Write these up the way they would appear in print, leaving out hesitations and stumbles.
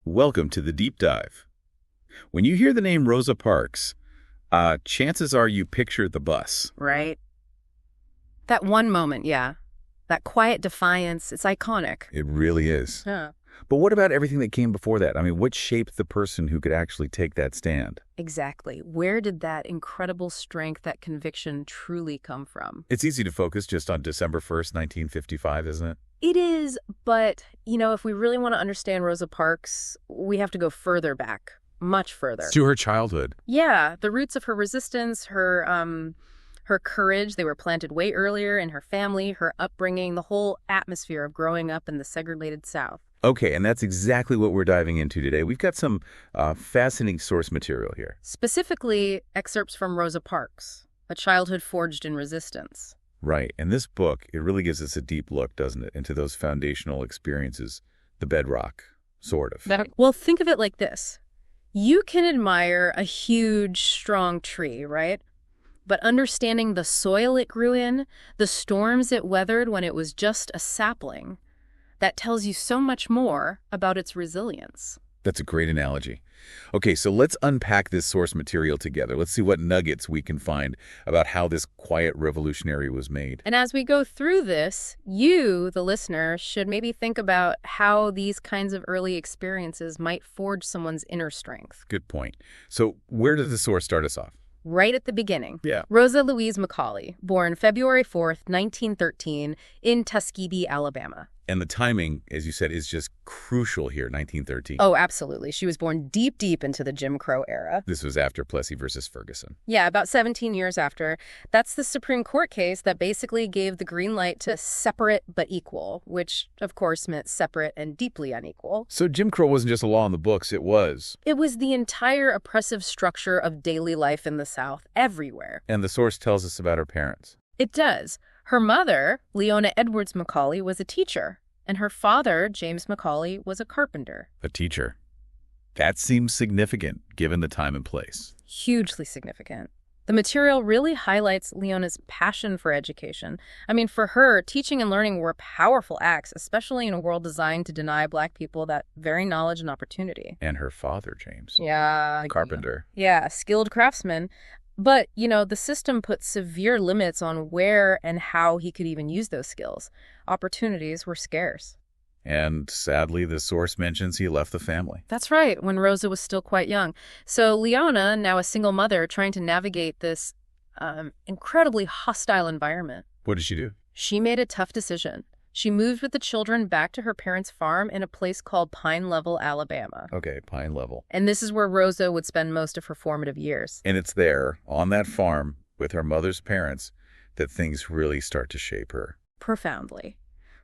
Welcome to the Deep Dive. When you hear the name Rosa Parks, chances are you picture the bus. Right? That one moment, yeah. That quiet defiance, it's iconic. It really is. Yeah. But what about everything that came before that? I mean, what shaped the person who could actually take that stand? Exactly. Where did that incredible strength, that conviction truly come from? It's easy to focus just on December 1st, 1955, isn't it? It is, but, if we really want to understand Rosa Parks, we have to go further back, much further. To her childhood. Yeah, the roots of her resistance, her courage, they were planted way earlier in her family, her upbringing, the whole atmosphere of growing up in the segregated South. Okay, and that's exactly what we're diving into today. We've got some fascinating source material here. Specifically, excerpts from Rosa Parks, A Childhood Forged in Resistance. Right, and this book, it really gives us a deep look, doesn't it, into those foundational experiences, the bedrock, sort of. Well, think of it like this. You can admire a huge, strong tree, right? But understanding the soil it grew in, the storms it weathered when it was just a sapling, that tells you so much more about its resilience. That's a great analogy. Okay, so let's unpack this source material together. Let's see what nuggets we can find about how this quiet revolutionary was made. And as we go through this, you, the listener, should maybe think about how these kinds of early experiences might forge someone's inner strength. Good point. So where does the source start us off? Right at the beginning. Yeah. Rosa Louise Macaulay, born February 4th, 1913, in Tuskegee, Alabama. And the timing, as you said, is just crucial here, 1913. Oh, absolutely. She was born deep, deep into the Jim Crow era. This was after Plessy versus Ferguson. Yeah, about 17 years after. That's the Supreme Court case that basically gave the green light to separate but equal, which, of course, meant separate and deeply unequal. So Jim Crow wasn't just a law in the books, it was. It was the entire oppressive structure of daily life in the South, everywhere. And the source tells us about her parents. It does. Her mother, Leona Edwards Macaulay, was a teacher, and her father, James Macaulay, was a carpenter. A teacher. That seems significant, given the time and place. Hugely significant. The material really highlights Leona's passion for education. I mean, for her, teaching and learning were powerful acts, especially in a world designed to deny Black people that very knowledge and opportunity. And her father, James. Yeah. Carpenter. Yeah, skilled craftsman. But, the system put severe limits on where and how he could even use those skills. Opportunities were scarce. And sadly, the source mentions he left the family. That's right, when Rosa was still quite young. So Leona, now a single mother, trying to navigate this incredibly hostile environment. What did she do? She made a tough decision. She moved with the children back to her parents' farm in a place called Pine Level, Alabama. Okay, Pine Level. And this is where Rosa would spend most of her formative years. And it's there, on that farm, with her mother's parents, that things really start to shape her. Profoundly.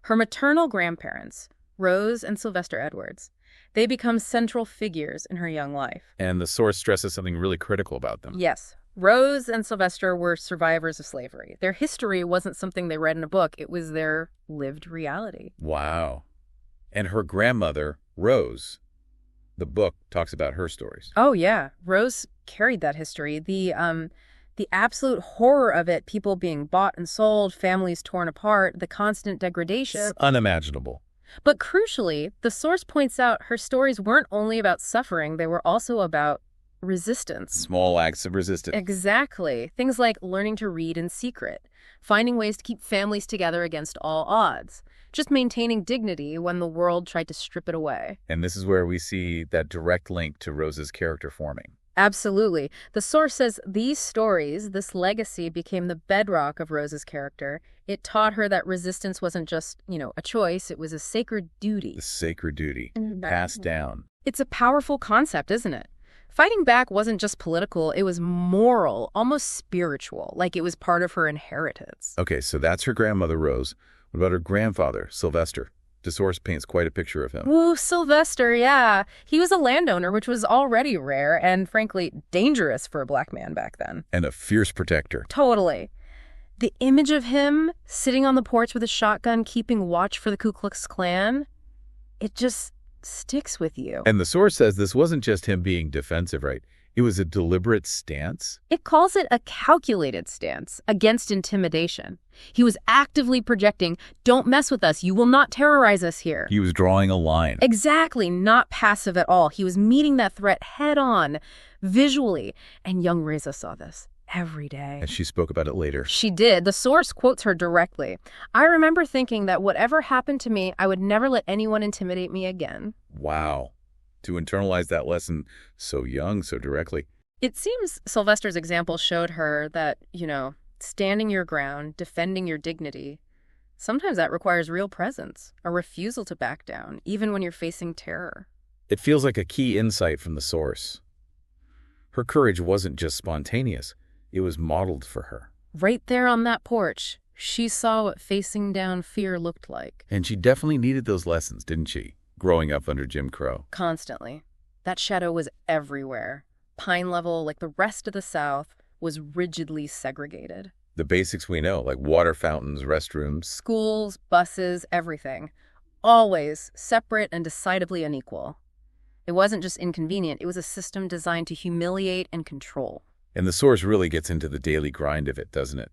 Her maternal grandparents, Rose and Sylvester Edwards, they become central figures in her young life. And the source stresses something really critical about them. Yes. Rose and Sylvester were survivors of slavery. Their history wasn't something they read in a book. It was their lived reality. Wow. And her grandmother, Rose, the book talks about her stories. Oh, yeah. Rose carried that history. The absolute horror of it, people being bought and sold, families torn apart, the constant degradation. It's unimaginable. But crucially, the source points out her stories weren't only about suffering, they were also about resistance. Small acts of resistance. Exactly. Things like learning to read in secret, finding ways to keep families together against all odds, just maintaining dignity when the world tried to strip it away. And this is where we see that direct link to Rosa's character forming. Absolutely. The source says these stories, this legacy, became the bedrock of Rosa's character. It taught her that resistance wasn't just, a choice, it was a sacred duty. The sacred duty, passed down. It's a powerful concept, isn't it? Fighting back wasn't just political, it was moral, almost spiritual, like it was part of her inheritance. Okay, so that's her grandmother, Rose. What about her grandfather, Sylvester? The source paints quite a picture of him. Ooh, Sylvester, yeah. He was a landowner, which was already rare and, frankly, dangerous for a Black man back then. And a fierce protector. Totally. The image of him sitting on the porch with a shotgun, keeping watch for the Ku Klux Klan, it just sticks with you. And the source says this wasn't just him being defensive, right? It was a deliberate stance? It calls it a calculated stance against intimidation. He was actively projecting, don't mess with us, you will not terrorize us here. He was drawing a line. Exactly, not passive at all. He was meeting that threat head on, visually. And young Reza saw this every day. And she spoke about it later. She did. The source quotes her directly. I remember thinking that whatever happened to me, I would never let anyone intimidate me again. Wow. To internalize that lesson so young, so directly. It seems Sylvester's example showed her that, standing your ground, defending your dignity, sometimes that requires real presence, a refusal to back down, even when you're facing terror. It feels like a key insight from the source. Her courage wasn't just spontaneous. It was modeled for her. Right there on that porch, she saw what facing down fear looked like. And she definitely needed those lessons, didn't she? Growing up under Jim Crow. Constantly. That shadow was everywhere. Pine Level, like the rest of the South, was rigidly segregated. The basics we know, like water fountains, restrooms. Schools, buses, everything. Always separate and decidedly unequal. It wasn't just inconvenient, it was a system designed to humiliate and control. And the source really gets into the daily grind of it, doesn't it?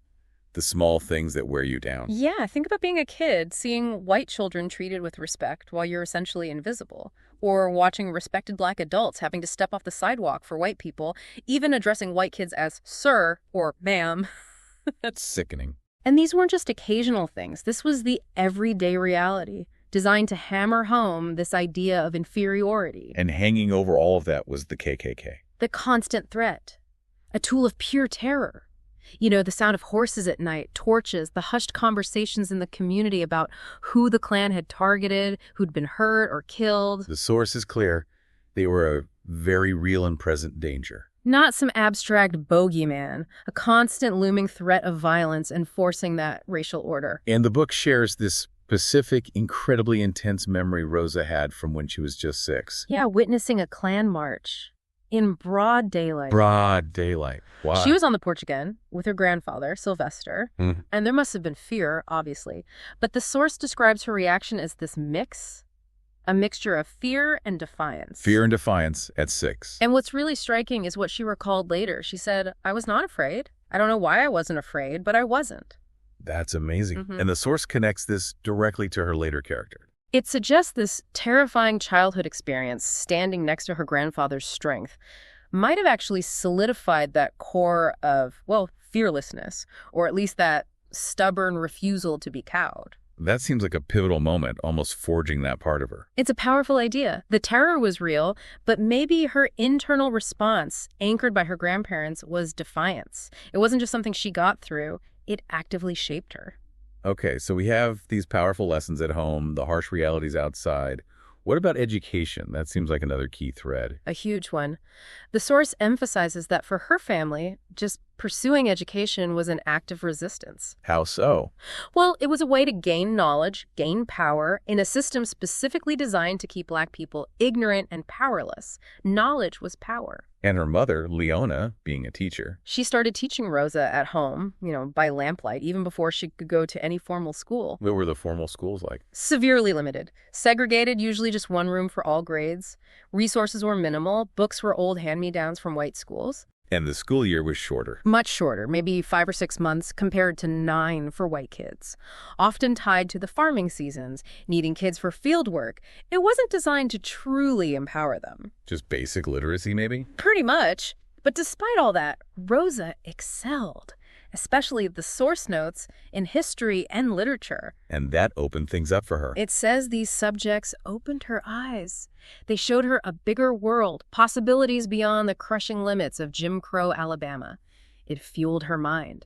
The small things that wear you down. Yeah, think about being a kid, seeing white children treated with respect while you're essentially invisible, or watching respected Black adults having to step off the sidewalk for white people, even addressing white kids as sir or ma'am. That's sickening. And these weren't just occasional things. This was the everyday reality, designed to hammer home this idea of inferiority. And hanging over all of that was the KKK. The constant threat, a tool of pure terror. The sound of horses at night, torches, the hushed conversations in the community about who the Klan had targeted, who'd been hurt or killed. The source is clear. They were a very real and present danger. Not some abstract bogeyman, a constant looming threat of violence enforcing that racial order. And the book shares this specific, incredibly intense memory Rosa had from when she was just 6. Yeah, witnessing a Klan march. In broad daylight. Broad daylight. Wow. She was on the porch again with her grandfather, Sylvester, Mhm. and there must have been fear, obviously. But the source describes her reaction as this mix, a mixture of fear and defiance. Fear and defiance at 6. And what's really striking is what she recalled later. She said, I was not afraid. I don't know why I wasn't afraid, but I wasn't. That's amazing. Mhm. And the source connects this directly to her later character. It suggests this terrifying childhood experience, standing next to her grandfather's strength, might have actually solidified that core of, fearlessness, or at least that stubborn refusal to be cowed. That seems like a pivotal moment, almost forging that part of her. It's a powerful idea. The terror was real, but maybe her internal response, anchored by her grandparents, was defiance. It wasn't just something she got through, it actively shaped her. Okay, so we have these powerful lessons at home, the harsh realities outside. What about education? That seems like another key thread. A huge one. The source emphasizes that for her family, just pursuing education was an act of resistance. How so? Well, it was a way to gain knowledge, gain power, in a system specifically designed to keep Black people ignorant and powerless. Knowledge was power. And her mother, Leona, being a teacher. She started teaching Rosa at home, by lamplight, even before she could go to any formal school. What were the formal schools like? Severely limited. Segregated, usually just one room for all grades. Resources were minimal. Books were old hand-me-downs from white schools. And the school year was shorter. Much shorter, maybe 5 or 6 months compared to 9 for white kids. Often tied to the farming seasons, needing kids for field work. It wasn't designed to truly empower them. Just basic literacy, maybe? Pretty much. But despite all that, Rosa excelled, especially the source notes in history and literature. And that opened things up for her. It says these subjects opened her eyes. They showed her a bigger world, possibilities beyond the crushing limits of Jim Crow Alabama. It fueled her mind.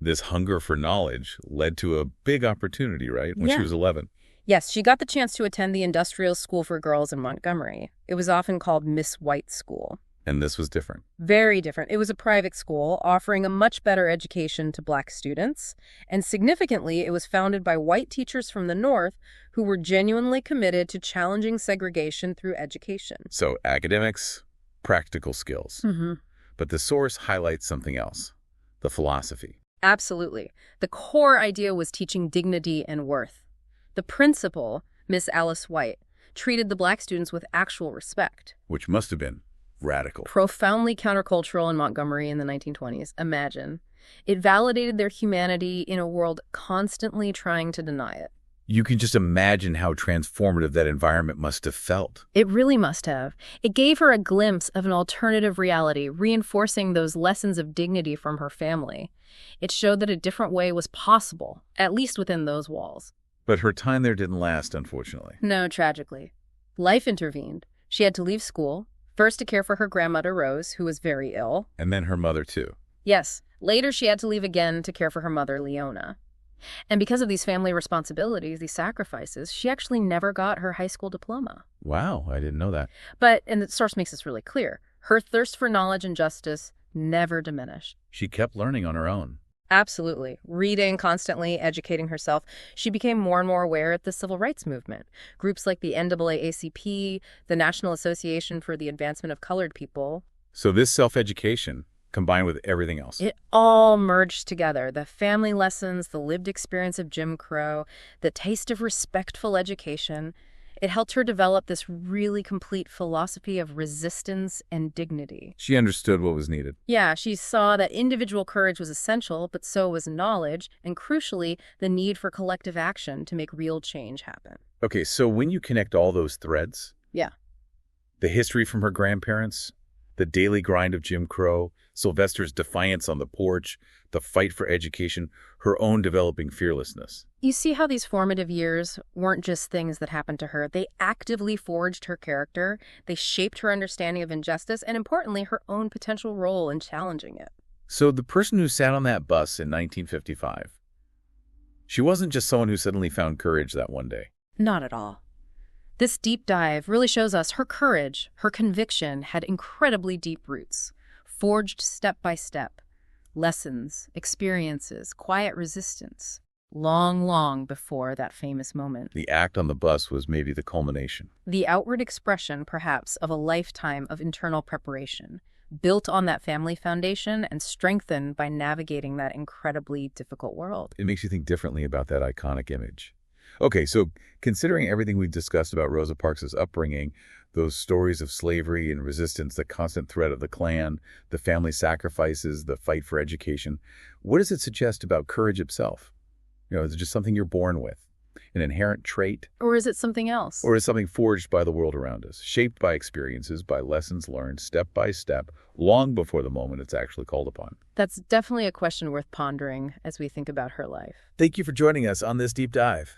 This hunger for knowledge led to a big opportunity, right? When she was 11. Yes, she got the chance to attend the Industrial School for Girls in Montgomery. It was often called Miss White School. And this was different. Very different. It was a private school offering a much better education to Black students. And significantly, it was founded by white teachers from the North who were genuinely committed to challenging segregation through education. So academics, practical skills. Mm-hmm. But the source highlights something else, the philosophy. Absolutely. The core idea was teaching dignity and worth. The principal, Miss Alice White, treated the Black students with actual respect. Which must have been Radical. Profoundly countercultural in Montgomery in the 1920s. Imagine. It validated their humanity in a world constantly trying to deny it. You can just imagine how transformative that environment must have felt. It really must have. It gave her a glimpse of an alternative reality, reinforcing those lessons of dignity from her family. It showed that a different way was possible, at least within those walls. But her time there didn't last, unfortunately. No, tragically. Life intervened. She had to leave school, first to care for her grandmother, Rose, who was very ill. And then her mother, too. Yes, later she had to leave again to care for her mother, Leona. And because of these family responsibilities, these sacrifices, she actually never got her high school diploma. Wow, I didn't know that. But, and the source makes this really clear, her thirst for knowledge and justice never diminished. She kept learning on her own. Absolutely. Reading, constantly educating herself. She became more and more aware of the civil rights movement. Groups like the NAACP, the National Association for the Advancement of Colored People. So this self-education, combined with everything else. It all merged together. The family lessons, the lived experience of Jim Crow, the taste of respectful education. It helped her develop this really complete philosophy of resistance and dignity. She understood what was needed. Yeah, she saw that individual courage was essential, but so was knowledge, and crucially, the need for collective action to make real change happen. Okay, so when you connect all those threads, Yeah. the history from her grandparents, the daily grind of Jim Crow, Sylvester's defiance on the porch, the fight for education, her own developing fearlessness. You see how these formative years weren't just things that happened to her. They actively forged her character, they shaped her understanding of injustice, and importantly, her own potential role in challenging it. So the person who sat on that bus in 1955, she wasn't just someone who suddenly found courage that one day. Not at all. This deep dive really shows us her courage, her conviction had incredibly deep roots, forged step by step. Lessons, experiences, quiet resistance, long before that famous moment. The act on the bus was maybe the culmination. The outward expression, perhaps, of a lifetime of internal preparation, built on that family foundation and strengthened by navigating that incredibly difficult world. It makes you think differently about that iconic image. Okay, so considering everything we've discussed about Rosa Parks' upbringing, those stories of slavery and resistance, the constant threat of the Klan, the family sacrifices, the fight for education, what does it suggest about courage itself? Is it just something you're born with, an inherent trait? Or is it something else? Or is it something forged by the world around us, shaped by experiences, by lessons learned step by step, long before the moment it's actually called upon? That's definitely a question worth pondering as we think about her life. Thank you for joining us on this deep dive.